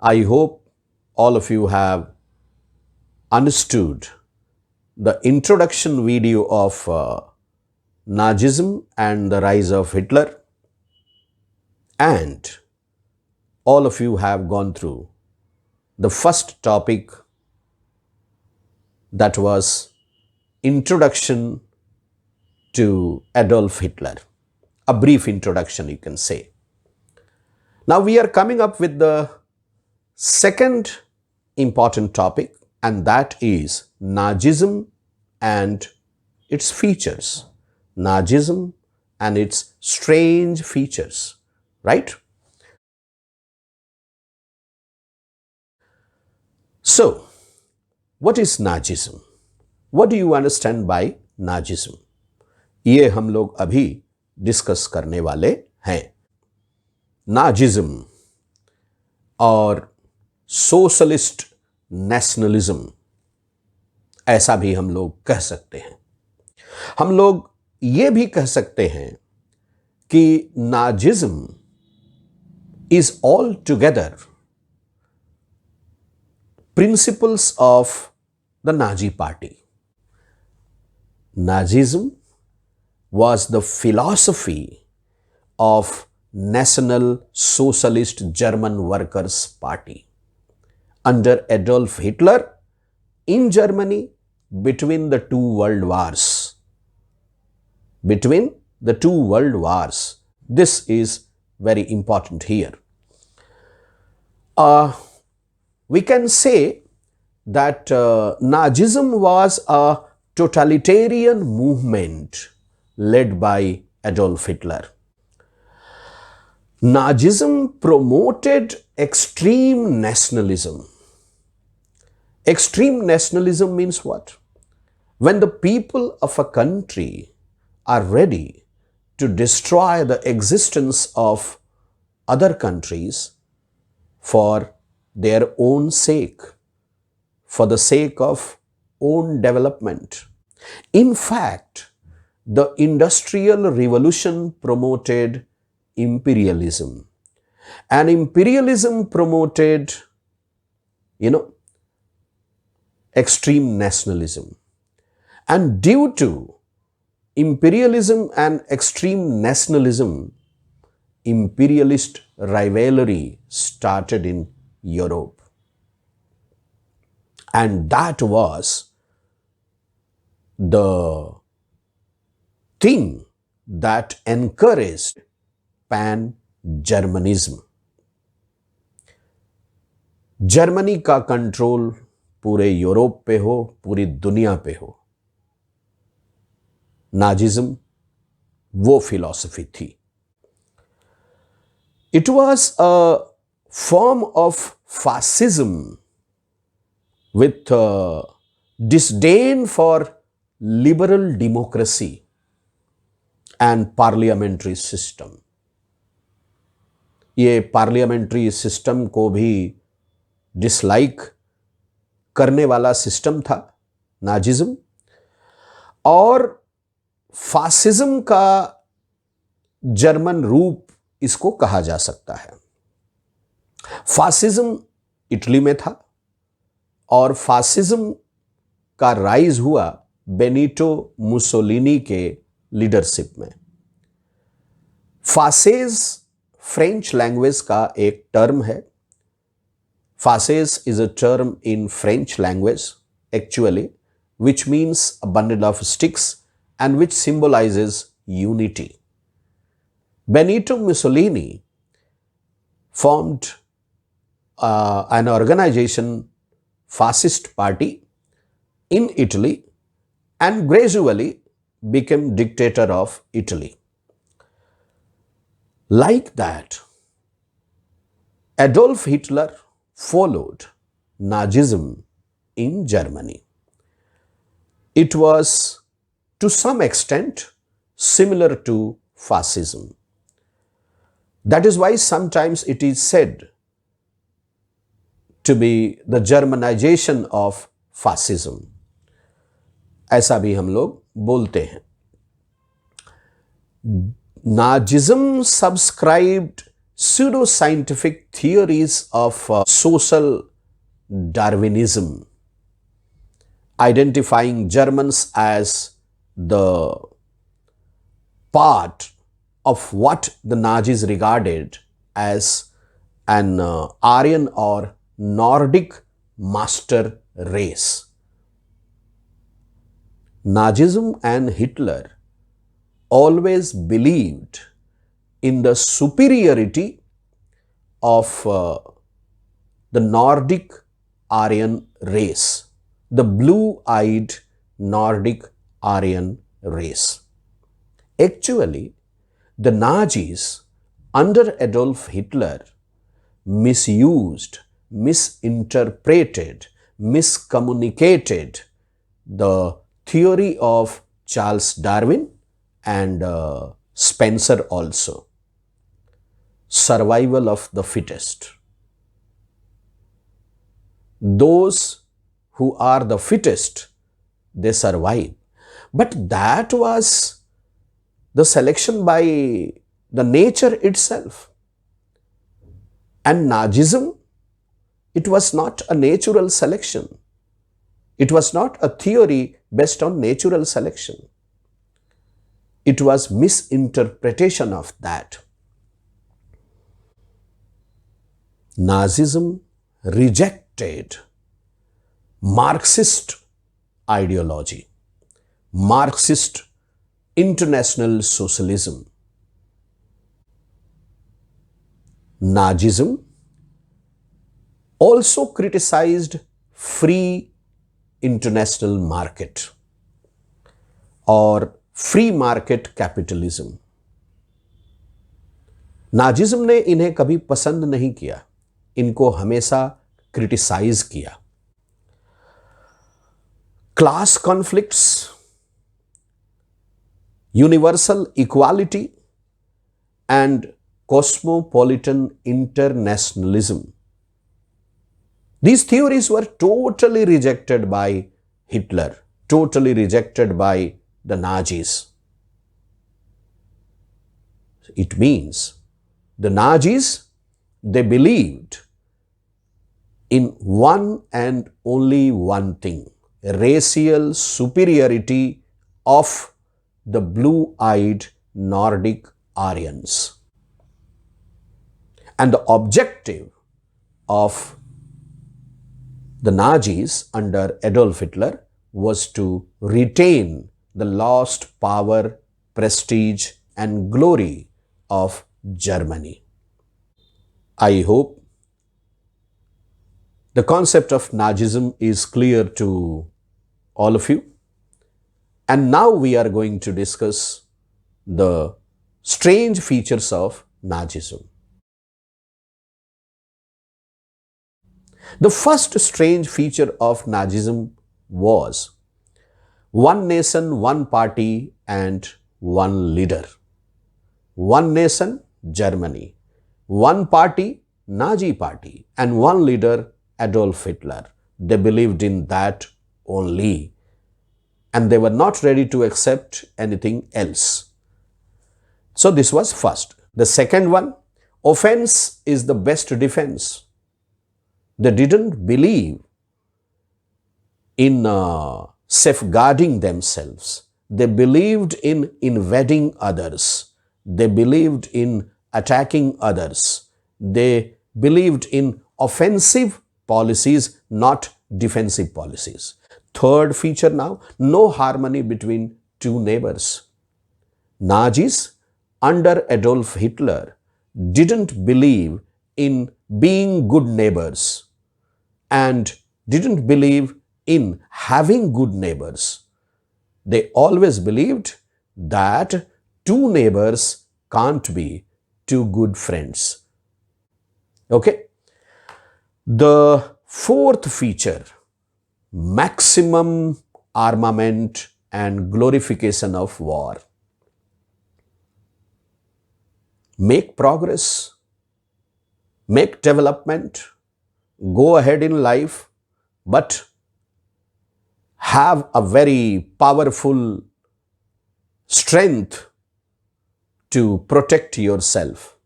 I hope all of you have understood the introduction video of Nazism and the rise of Hitler, and all of you have gone through the first topic, that was introduction to Adolf Hitler, a brief introduction you can say. Now we are coming up with the second important topic, and that is Nazism and its features. Nazism and its strange features, right? So, what is Nazism? What do you understand by Nazism? ये हम लोग अभी discuss करने वाले हैं. Nazism और socialist nationalism, ऐसा भी हम लोग कह सकते हैं. हम लोग ये भी कह सकते हैं कि Nazism is all together principles of the Nazi party. Nazism was the philosophy of National Socialist German Workers' Party under Adolf Hitler in Germany between the two world wars. Between the two world wars. This is very important here. We can say that Nazism was a totalitarian movement led by Adolf Hitler. Nazism promoted extreme nationalism. Extreme nationalism means what? When the people of a country are ready to destroy the existence of other countries for their own sake, for the sake of own development. In fact, the Industrial Revolution promoted imperialism, and imperialism promoted, extreme nationalism. And due to imperialism and extreme nationalism, imperialist rivalry started in Europe. And that was the thing that encouraged pan-Germanism. Germany का control पूरे Europe पे हो, पूरी दुनिया पे हो. Nazism वो philosophy थी. It was a form of fascism with disdain for liberal democracy and parliamentary system. ये पार्लियामेंट्री सिस्टम को भी डिसलाइक करने वाला सिस्टम था नाजिज्म. और फासिज्म का जर्मन रूप इसको कहा जा सकता है. फासिज्म इटली में था और फासिज्म का राइज हुआ बेनिटो मुसोलिनी के लीडरशिप में. फासेज फ्रेंच लैंग्वेज का एक टर्म है. फासेज is a term in French language actually which means a bundle of sticks and which symbolizes unity. Benito Mussolini formed an organization, fascist party in Italy, and gradually became dictator of Italy. Like that, Adolf Hitler followed Nazism in Germany. It was to some extent similar to fascism. That is why sometimes it is said to be the Germanization of fascism. ऐसा भी हम लोग बोलते हैं. Nazism subscribed pseudoscientific theories of social Darwinism, identifying Germans as the part of what the Nazis regarded as an Aryan or Nordic master race. Nazism and Hitler always believed in the superiority of the Nordic Aryan race, the blue-eyed Nordic Aryan race. Actually, the Nazis under Adolf Hitler misused, misinterpreted, miscommunicated the theory of Charles Darwin and Spencer also. Survival of the fittest. Those who are the fittest, they survive. But that was the selection by the nature itself. And Nazism, it was not a natural selection. It was not a theory based on natural selection. It was misinterpretation of that. Nazism rejected Marxist ideology, Marxist international socialism. Nazism also criticized free international market or free market capitalism. Nazism ने इन्हें कभी पसंद नहीं किया, इनको हमेशा criticise किया. Class conflicts, universal equality and cosmopolitan internationalism. These theories were totally rejected by Hitler, totally rejected by the Nazis. It means the Nazis, they believed in one and only one thing, racial superiority of the blue-eyed Nordic Aryans. And the objective of the Nazis under Adolf Hitler was to retain the lost power, prestige, and glory of Germany. I hope the concept of Nazism is clear to all of you. And now we are going to discuss the strange features of Nazism. The first strange feature of Nazism was one nation, one party, and one leader. One nation, Germany. One party, Nazi party, and one leader, Adolf Hitler. They believed in that only, and they were not ready to accept anything else. So this was first. The second one, offense is the best defense. They didn't believe in safeguarding themselves. They believed in invading others. They believed in attacking others. They believed in offensive policies, not defensive policies. Third feature now, no harmony between two neighbors. Nazis under Adolf Hitler didn't believe in being good neighbors and didn't believe in having good neighbors. They always believed that two neighbors can't be two good friends. Okay. The fourth feature, maximum armament and glorification of war. Make progress, make development, go ahead in life, but have a very powerful strength to protect yourself.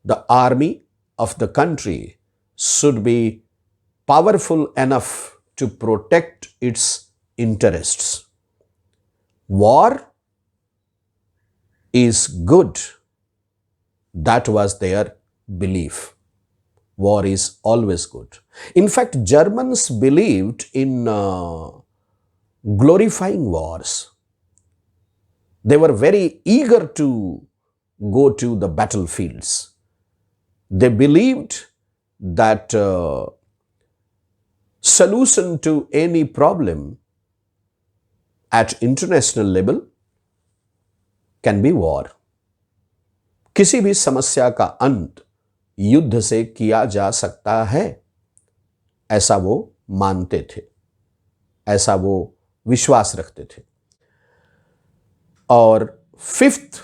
the army of the country should be powerful enough to protect its interests. War is good. That was their belief. War is always good. In fact, Germans believed in glorifying wars. They were very eager to go to the battlefields. They believed that solution to any problem at international level can be war. किसी भी समस्या का अंत युद्ध से किया जा सकता है, ऐसा वो मानते थे, ऐसा वो विश्वास रखते थे. और fifth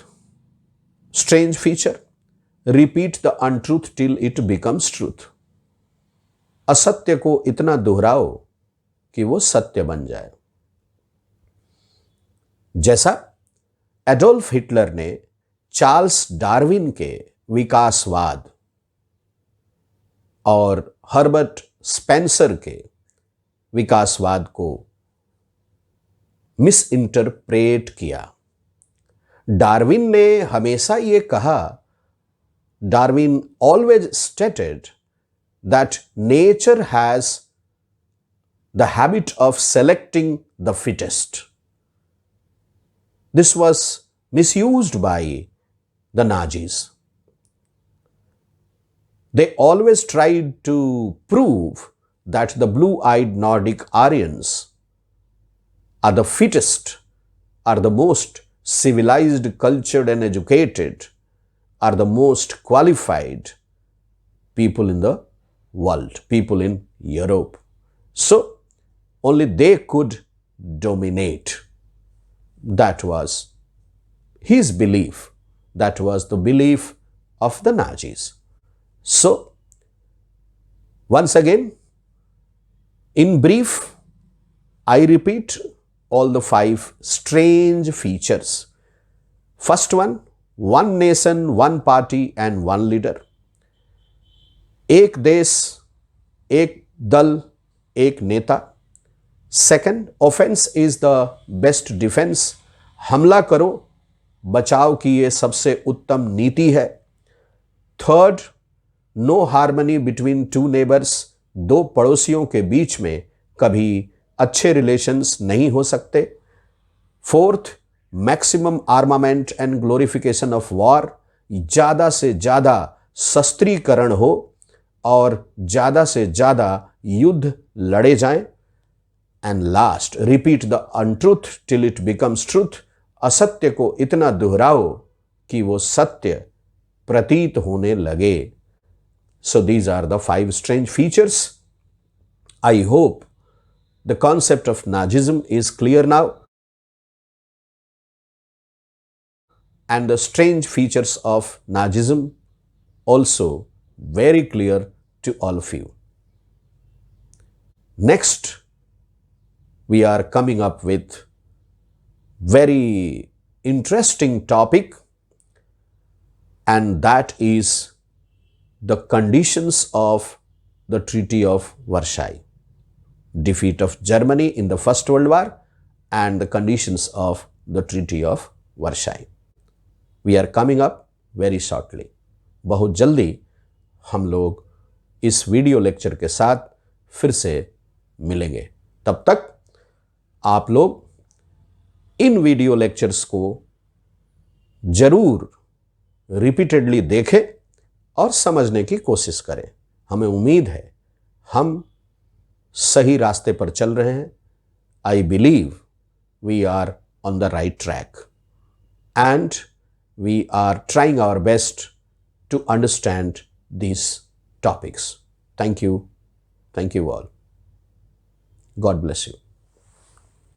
strange feature, repeat the untruth till it becomes truth. असत्य को इतना दोहराओ कि वो सत्य बन जाए. जैसा एडोल्फ हिटलर ने चार्ल्स डार्विन के विकासवाद और हर्बर्ट स्पेंसर के विकासवाद को मिस इंटरप्रेट किया. डार्विन ने हमेशा ये कहा, Darwin always stated that nature has the habit of selecting the fittest. This was misused by the Nazis. They always tried to prove that the blue-eyed Nordic Aryans are the fittest, are the most civilized, cultured and educated, are the most qualified people in the world, people in Europe. So, only they could dominate. That was his belief. That was the belief of the Nazis. So, once again, in brief, I repeat all the 5 strange features. First one nation, one party and one leader. एक देश, एक दल, एक नेता. Second, offense is the best defense. हमला करो, बचाव की ये सबसे उत्तम नीति है. Third, no harmony between two neighbours. 2 पड़ोसियों के बीच में कभी अच्छे रिलेशंस नहीं हो सकते. Fourth, maximum armament and glorification of war. ज़्यादा से ज़्यादा शस्त्रीकरण हो और ज़्यादा से ज़्यादा युद्ध लड़े जाएं. And last, repeat the untruth till it becomes truth. असत्य को इतना दोहराओ कि वो सत्य प्रतीत होने लगे. So these are the 5 strange features. I hope the concept of Nazism is clear now, and the strange features of Nazism also very clear to all of you. Next, we are coming up with very interesting topic, and that is the conditions of the Treaty of Versailles, defeat of Germany in the First World War and the conditions of the Treaty of Versailles. We are coming up very shortly. बहुत जल्दी हम लोग इस video lecture के साथ फिर से मिलेंगे. तब तक आप लोग इन वीडियो लेक्चर्स को जरूर रिपीटेडली देखें और समझने की कोशिश करें. हमें उम्मीद है हम सही रास्ते पर चल रहे हैं. I believe we are on the right track and we are trying our best to understand these topics. Thank you. Thank you all. God bless you.